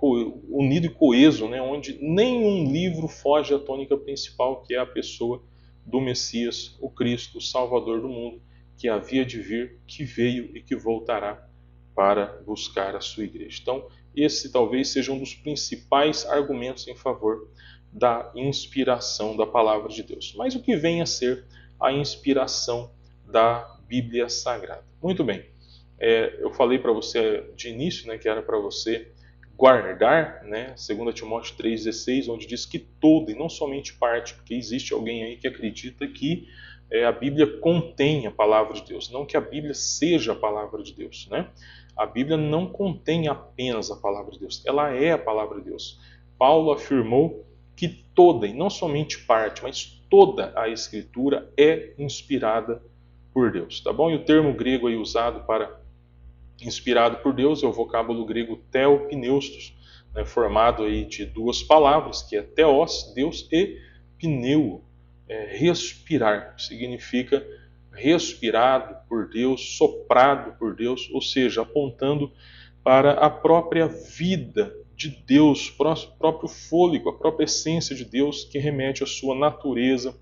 S1: unido e coeso, né, onde nenhum livro foge à tônica principal, que é a pessoa do Messias, o Cristo, o Salvador do mundo, que havia de vir, que veio e que voltará para buscar a sua igreja. Então, esse talvez seja um dos principais argumentos em favor da inspiração da palavra de Deus. Mas o que vem a ser a inspiração da Bíblia Sagrada? Muito bem, eu falei para você de início, né, que era para você guardar, né, 2 Timóteo 3,16, onde diz que toda, e não somente parte, porque existe alguém aí que acredita que a Bíblia contém a palavra de Deus, não que a Bíblia seja a palavra de Deus, né? A Bíblia não contém apenas a palavra de Deus, ela é a palavra de Deus. Paulo afirmou que toda, e não somente parte, mas toda a Escritura é inspirada por Deus, tá bom? E o termo grego aí usado para inspirado por Deus é o vocábulo grego theopneustos, né, formado aí de duas palavras, que é theos, Deus, e pneu, respirar, significa respirado por Deus, soprado por Deus, ou seja, apontando para a própria vida de Deus, próprio fôlego, a própria essência de Deus, que remete à sua natureza,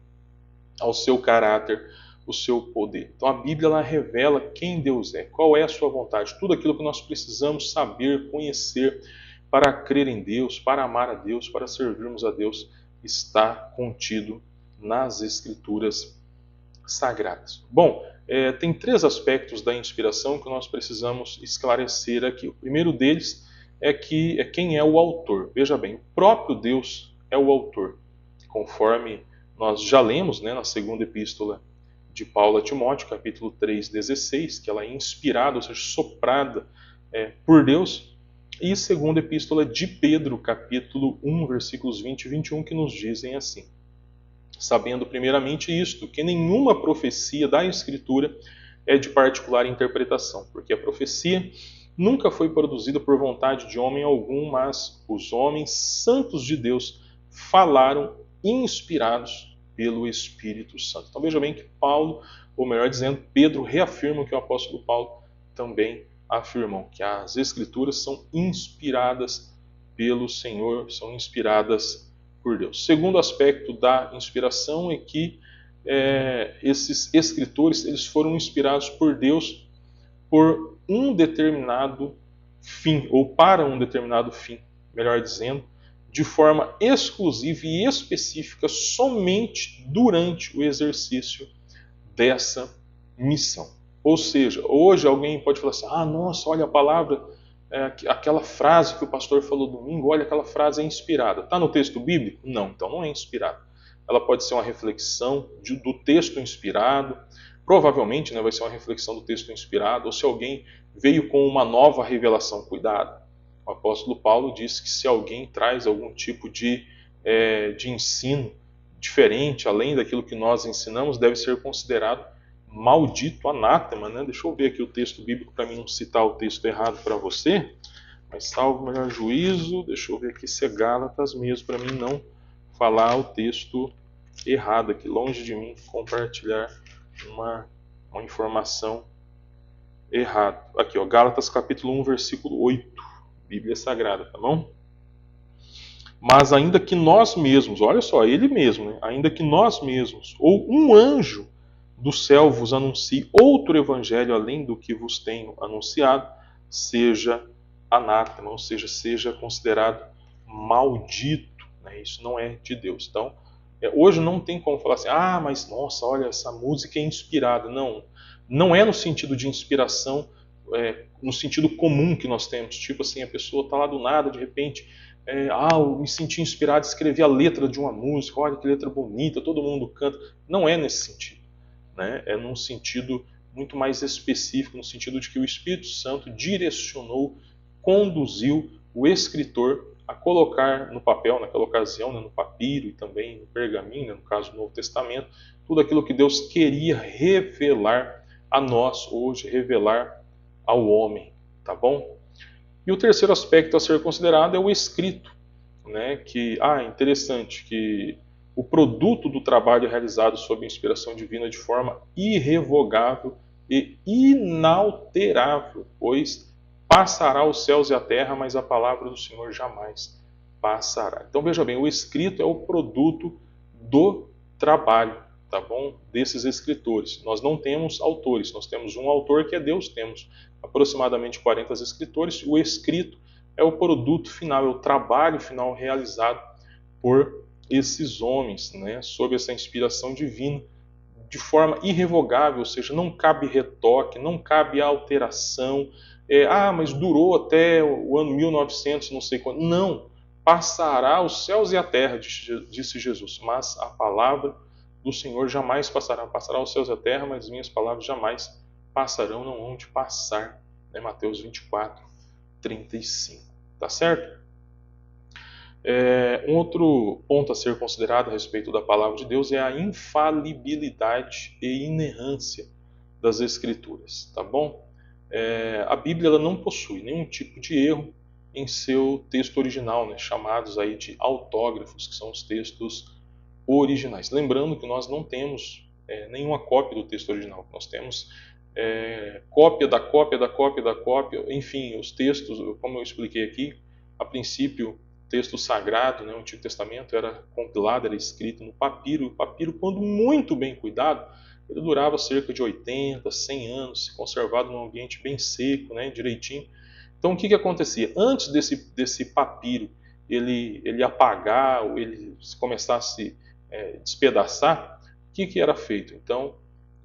S1: ao seu caráter, o seu poder. Então a Bíblia ela revela quem Deus é, qual é a sua vontade, tudo aquilo que nós precisamos saber, conhecer para crer em Deus, para amar a Deus, para servirmos a Deus, está contido nas Escrituras Sagradas. Bom, tem três aspectos da inspiração que nós precisamos esclarecer aqui. O primeiro deles é quem é o autor. Veja bem, o próprio Deus é o autor, conforme nós já lemos, né, na segunda epístola de Paulo a Timóteo, capítulo 3,16, que ela é inspirada, ou seja, soprada por Deus, e segunda epístola de Pedro, capítulo 1, versículos 20 e 21, que nos dizem assim: sabendo primeiramente isto, que nenhuma profecia da Escritura é de particular interpretação, porque a profecia nunca foi produzida por vontade de homem algum, mas os homens santos de Deus falaram inspirados pelo Espírito Santo. Então veja bem que Paulo, ou melhor dizendo, Pedro reafirma o que o apóstolo Paulo também afirmou, que as Escrituras são inspiradas pelo Senhor, são inspiradas por Deus. Segundo aspecto da inspiração é que esses escritores eles foram inspirados por Deus por um determinado fim, ou para um determinado fim, melhor dizendo, de forma exclusiva e específica somente durante o exercício dessa missão. Ou seja, hoje alguém pode falar assim, nossa, olha a palavra, aquela frase que o pastor falou domingo, olha, aquela frase é inspirada. Está no texto bíblico? Não, então não é inspirada. Ela pode ser uma reflexão do texto inspirado, provavelmente vai ser uma reflexão do texto inspirado, ou se alguém veio com uma nova revelação, cuidado. O apóstolo Paulo diz que se alguém traz algum tipo de ensino diferente, além daquilo que nós ensinamos, deve ser considerado maldito, anátema, né? Deixa eu ver aqui o texto bíblico para mim não citar o texto errado para você, mas salvo o melhor juízo, deixa eu ver aqui se é Gálatas mesmo, para mim não falar o texto errado aqui, longe de mim compartilhar uma informação errada. Aqui, ó, Gálatas capítulo 1, versículo 8, Bíblia Sagrada, tá bom? Mas ainda que nós mesmos, olha só, ele mesmo, né? Ainda que nós mesmos, ou um anjo do céu vos anuncie outro evangelho além do que vos tenho anunciado, seja anátema, ou seja considerado maldito, né? Isso não é de Deus. Então, hoje não tem como falar assim, mas nossa, olha, essa música é inspirada. Não, não é no sentido de inspiração, no sentido comum que nós temos. Tipo assim, a pessoa está lá do nada, de repente, eu me senti inspirado a escrever a letra de uma música, olha que letra bonita, todo mundo canta. Não é nesse sentido, né? É num sentido muito mais específico, no sentido de que o Espírito Santo direcionou, conduziu o escritor a colocar no papel, naquela ocasião, né, no papiro e também no pergaminho, né, no caso do Novo Testamento, tudo aquilo que Deus queria revelar a nós hoje, revelar ao homem, tá bom? E o terceiro aspecto a ser considerado é o escrito, né, que, interessante, que o produto do trabalho realizado sob inspiração divina de forma irrevogável e inalterável, pois passará os céus e a terra, mas a palavra do Senhor jamais passará. Então veja bem, o escrito é o produto do trabalho, tá bom? Desses escritores. Nós não temos autores, nós temos um autor que é Deus, temos aproximadamente 40 escritores. O escrito é o produto final, é o trabalho final realizado por esses homens, né, sob essa inspiração divina, de forma irrevogável, ou seja, não cabe retoque, não cabe alteração. Mas durou até o ano 1900, não sei quando. Não, passará os céus e a terra, disse Jesus, mas a palavra do Senhor jamais passará. Passará os céus e a terra, mas as minhas palavras jamais passarão, não hão de passar. Mateus 24, 35. Tá certo? Um outro ponto a ser considerado a respeito da palavra de Deus é a infalibilidade e inerrância das Escrituras, tá bom? A Bíblia ela não possui nenhum tipo de erro em seu texto original, né, chamados aí de autógrafos, que são os textos originais. Lembrando que nós não temos nenhuma cópia do texto original, nós temos cópia da cópia da cópia da cópia, enfim, os textos, como eu expliquei aqui, a princípio, texto sagrado, né, o Antigo Testamento era compilado, era escrito no papiro. O papiro, quando muito bem cuidado, ele durava cerca de 80, 100 anos, conservado num ambiente bem seco, né, direitinho. Então, o que acontecia? Antes desse papiro ele apagar, ou ele começasse a despedaçar, o que era feito? Então,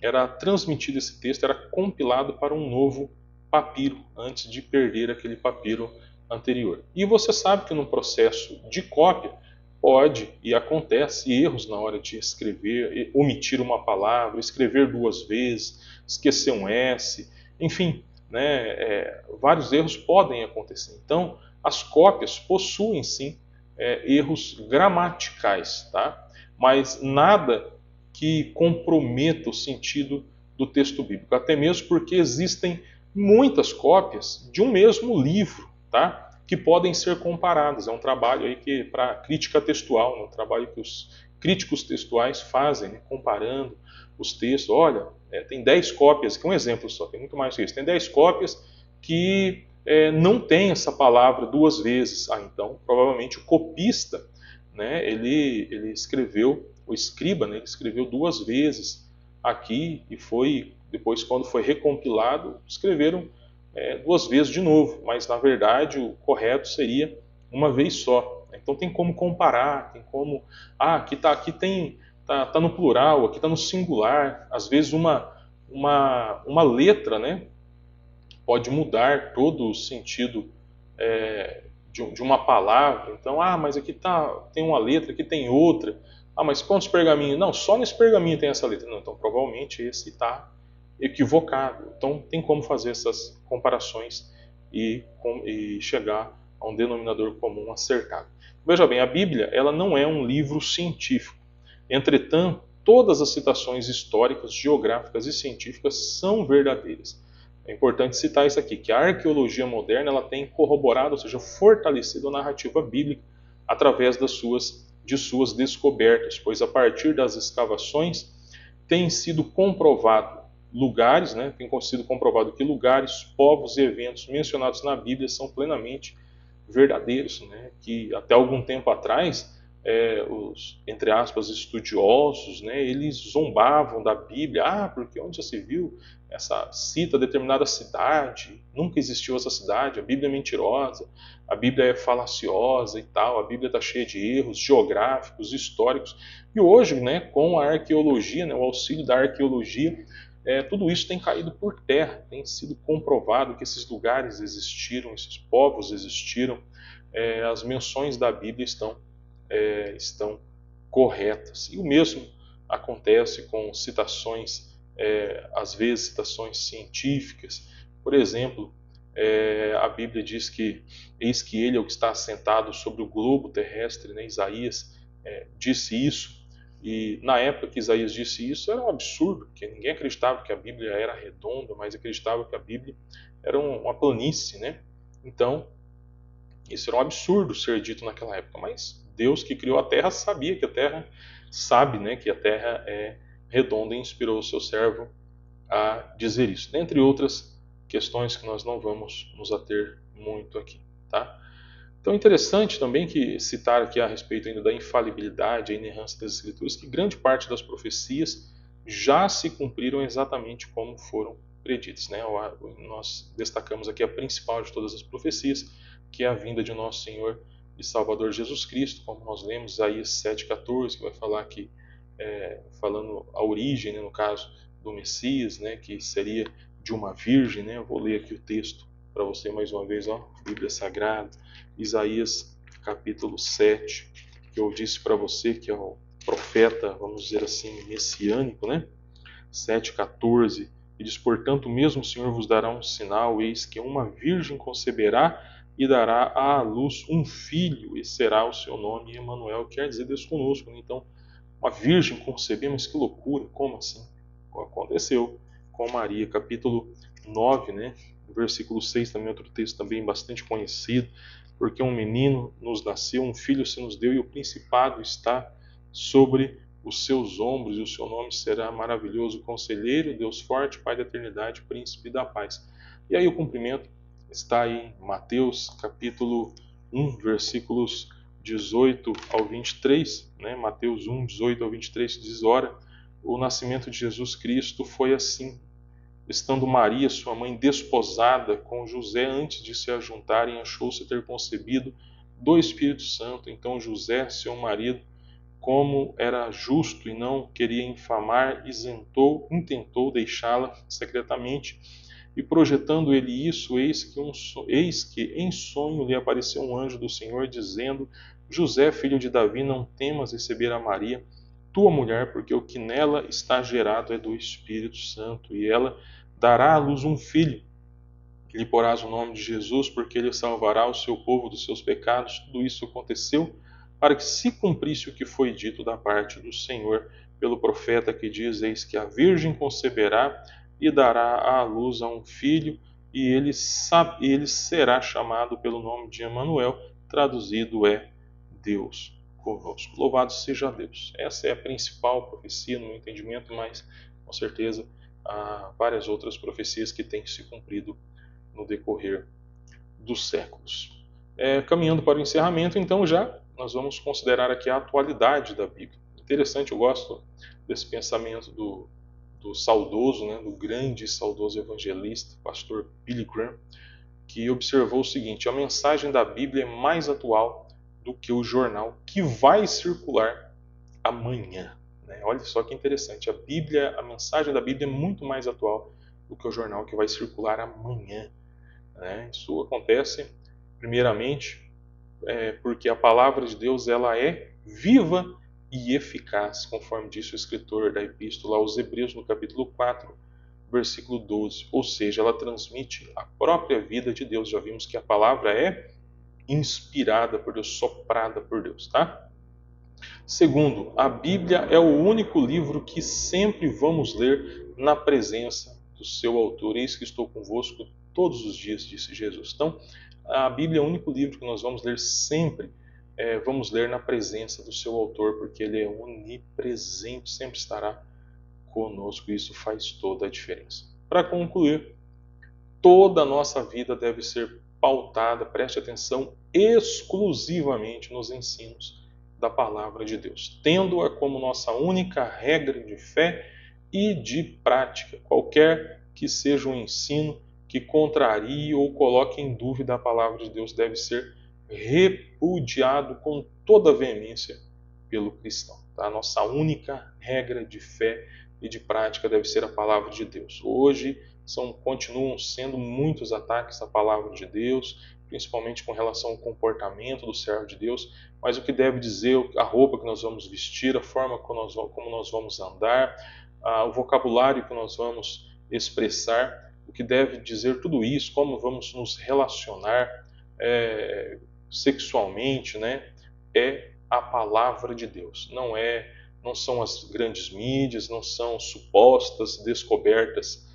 S1: era transmitido esse texto, era compilado para um novo papiro, antes de perder aquele papiro anterior. E você sabe que no processo de cópia pode e acontece erros na hora de escrever, omitir uma palavra, escrever duas vezes, esquecer um S, enfim, né, vários erros podem acontecer. Então, as cópias possuem sim erros gramaticais, tá? Mas nada que comprometa o sentido do texto bíblico, até mesmo porque existem muitas cópias de um mesmo livro, tá? Que podem ser comparadas. É um trabalho aí que para crítica textual, um trabalho que os críticos textuais fazem, né, comparando os textos. Olha, tem 10 cópias, que é um exemplo só, tem muito mais que isso. Tem 10 cópias que não tem essa palavra duas vezes. Então, provavelmente o copista, né, ele escreveu, o escriba, né, ele escreveu duas vezes aqui e foi, depois quando foi recompilado, escreveram duas vezes de novo, mas na verdade o correto seria uma vez só. Então tem como comparar, tem como, aqui tem tá no plural, aqui está no singular. Às vezes uma letra, né, pode mudar todo o sentido de uma palavra. Então, mas aqui tem uma letra, aqui tem outra. Mas quantos pergaminhos? Não, só nesse pergaminho tem essa letra. Não, então provavelmente esse está equivocado. Então tem como fazer essas comparações e chegar a um denominador comum acertado. Veja bem, a Bíblia ela não é um livro científico. Entretanto, todas as citações históricas, geográficas e científicas são verdadeiras. É importante citar isso aqui, que a arqueologia moderna ela tem corroborado, ou seja, fortalecido a narrativa bíblica através de suas descobertas, pois a partir das escavações tem sido comprovado lugares, né, tem sido comprovado que lugares, povos e eventos mencionados na Bíblia são plenamente verdadeiros, né, que até algum tempo atrás os, entre aspas, estudiosos, né, eles zombavam da Bíblia, porque onde já se viu essa cita determinada cidade, nunca existiu essa cidade, a Bíblia é mentirosa, a Bíblia é falaciosa e tal, a Bíblia está cheia de erros geográficos, históricos, e hoje, né, com a arqueologia, né, o auxílio da arqueologia, tudo isso tem caído por terra, tem sido comprovado que esses lugares existiram, esses povos existiram, as menções da Bíblia estão corretas. E o mesmo acontece com citações, às vezes citações científicas. Por exemplo, a Bíblia diz que eis que ele é o que está assentado sobre o globo terrestre, né? Isaías disse isso, e na época que Isaías disse isso era um absurdo, porque ninguém acreditava que a Bíblia era redonda, mas acreditava que a Bíblia era uma planície, né? Então, isso era um absurdo ser dito naquela época, mas Deus que criou a Terra sabia que a Terra sabe, né, que a Terra é redonda e inspirou o seu servo a dizer isso, dentre outras questões que nós não vamos nos ater muito aqui, tá? Então é interessante também que citar aqui a respeito ainda da infalibilidade, a inerrância das Escrituras, que grande parte das profecias já se cumpriram exatamente como foram preditas, né? Nós destacamos aqui a principal de todas as profecias, que é a vinda de nosso Senhor e Salvador Jesus Cristo, como nós lemos Isaías 7,14, que vai falar que, falando a origem, né, no caso do Messias, né, que seria de uma virgem, né? Eu vou ler aqui o texto para você mais uma vez, Bíblia Sagrada, Isaías capítulo 7, que eu disse para você que é o profeta, vamos dizer assim, messiânico, né? 7,14, e diz: portanto, mesmo o Senhor vos dará um sinal, eis que uma virgem conceberá e dará à luz um filho, e será o seu nome Emanuel, quer dizer Deus conosco. Então, uma virgem conceber, mas que loucura, como assim? Aconteceu com Maria, capítulo 9, né? Versículo 6, também outro texto também bastante conhecido, porque um menino nos nasceu, um filho se nos deu, e o principado está sobre os seus ombros, e o seu nome será maravilhoso, conselheiro, Deus forte, Pai da eternidade, príncipe da paz. E aí o cumprimento está em Mateus capítulo 1, versículos 18 ao 23, né? Mateus 1, 18 ao 23 diz: ora, o nascimento de Jesus Cristo foi assim, estando Maria, sua mãe, desposada com José, antes de se ajuntarem, achou-se ter concebido do Espírito Santo. Então José, seu marido, como era justo e não queria infamar, intentou deixá-la secretamente. E projetando ele isso, eis que em sonho lhe apareceu um anjo do Senhor, dizendo: José, filho de Davi, não temas receber a Maria, tua mulher, porque o que nela está gerado é do Espírito Santo, e ela dará à luz um filho, que lhe porás o nome de Jesus, porque ele salvará o seu povo dos seus pecados. Tudo isso aconteceu para que se cumprisse o que foi dito da parte do Senhor pelo profeta, que diz: eis que a virgem conceberá e dará à luz a um filho, e ele será chamado pelo nome de Emanuel, traduzido é Deus conosco. Louvado seja Deus. Essa é a principal profecia no meu entendimento, mas com certeza há várias outras profecias que têm se cumprido no decorrer dos séculos. Caminhando para o encerramento, então já nós vamos considerar aqui a atualidade da Bíblia. Interessante, eu gosto desse pensamento do saudoso, né, do grande e saudoso evangelista, pastor Billy Graham, que observou o seguinte: a mensagem da Bíblia é mais atual do que o jornal que vai circular amanhã. Né? Olha só que interessante, a mensagem da Bíblia é muito mais atual do que o jornal que vai circular amanhã. Né? Isso acontece, primeiramente, porque a palavra de Deus ela é viva e eficaz, conforme disse o escritor da epístola aos Hebreus, no capítulo 4, versículo 12. Ou seja, ela transmite a própria vida de Deus. Já vimos que a palavra é inspirada por Deus, soprada por Deus, tá? Segundo, a Bíblia é o único livro que sempre vamos ler na presença do seu autor. Eis que estou convosco todos os dias, disse Jesus. Então, a Bíblia é o único livro que nós vamos ler sempre, vamos ler na presença do seu autor, porque ele é onipresente, sempre estará conosco, e isso faz toda a diferença. Para concluir, toda a nossa vida deve ser pautada, preste atenção, exclusivamente nos ensinos da palavra de Deus, tendo-a como nossa única regra de fé e de prática. Qualquer que seja um ensino que contrarie ou coloque em dúvida a palavra de Deus deve ser repudiado com toda veemência pelo cristão. Tá? A nossa única regra de fé e de prática deve ser a palavra de Deus. Hoje continuam sendo muitos ataques à palavra de Deus, principalmente com relação ao comportamento do servo de Deus, mas o que deve dizer, a roupa que nós vamos vestir, a forma como nós vamos andar, o vocabulário que nós vamos expressar, o que deve dizer tudo isso, como vamos nos relacionar sexualmente, né? É a palavra de Deus. Não são as grandes mídias, não são supostas descobertas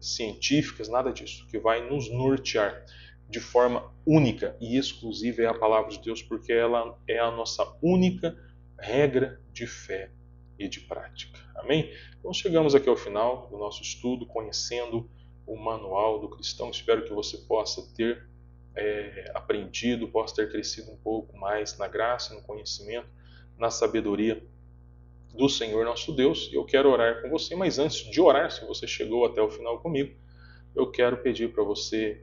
S1: científicas, nada disso. O que vai nos nortear de forma única e exclusiva é a palavra de Deus, porque ela é a nossa única regra de fé e de prática. Amém? Então chegamos aqui ao final do nosso estudo, conhecendo o manual do cristão. Espero que você possa ter aprendido, possa ter crescido um pouco mais na graça, no conhecimento, na sabedoria do Senhor nosso Deus. E eu quero orar com você, mas antes de orar, se você chegou até o final comigo, eu quero pedir para você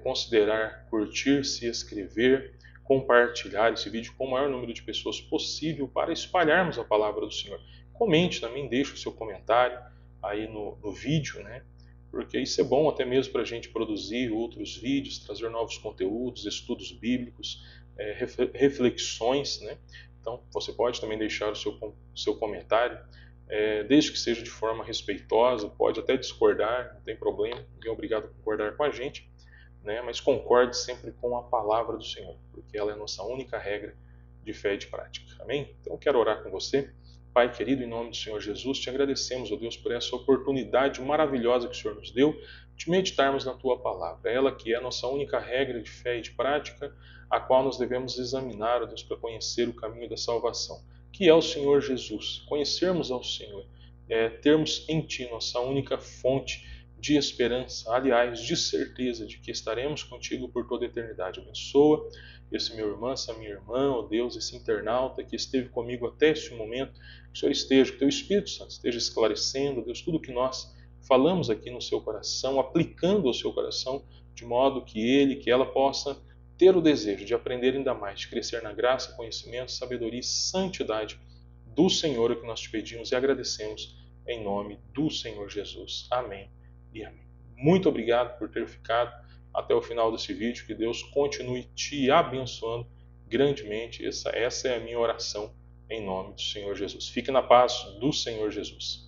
S1: considerar curtir, se inscrever, compartilhar esse vídeo com o maior número de pessoas possível para espalharmos a palavra do Senhor. Comente também, deixe o seu comentário aí no vídeo, né? Porque isso é bom até mesmo para a gente produzir outros vídeos, trazer novos conteúdos, estudos bíblicos, reflexões, né? Então, você pode também deixar o seu comentário, desde que seja de forma respeitosa, pode até discordar, não tem problema, ninguém é obrigado a concordar com a gente, né? Mas concorde sempre com a palavra do Senhor, porque ela é a nossa única regra de fé e de prática. Amém? Então, eu quero orar com você. Pai querido, em nome do Senhor Jesus, te agradecemos, ó Deus, por essa oportunidade maravilhosa que o Senhor nos deu de meditarmos na Tua palavra. Ela que é a nossa única regra de fé e de prática, a qual nós devemos examinar, ó Deus, para conhecer o caminho da salvação, que é o Senhor Jesus. Conhecermos ao Senhor, termos em Ti nossa única fonte de esperança, aliás, de certeza de que estaremos contigo por toda a eternidade. Abençoa esse meu irmão, essa minha irmã, ó Deus, esse internauta que esteve comigo até este momento, que o Senhor esteja, que o Teu Espírito Santo esteja esclarecendo, Deus, tudo que nós falamos aqui no seu coração, aplicando ao seu coração, de modo que ela possa ter o desejo de aprender ainda mais, de crescer na graça, conhecimento, sabedoria e santidade do Senhor, o que nós te pedimos e agradecemos em nome do Senhor Jesus. Amém e amém. Muito obrigado por ter ficado até o final desse vídeo. Que Deus continue te abençoando grandemente. Essa é a minha oração em nome do Senhor Jesus. Fique na paz do Senhor Jesus.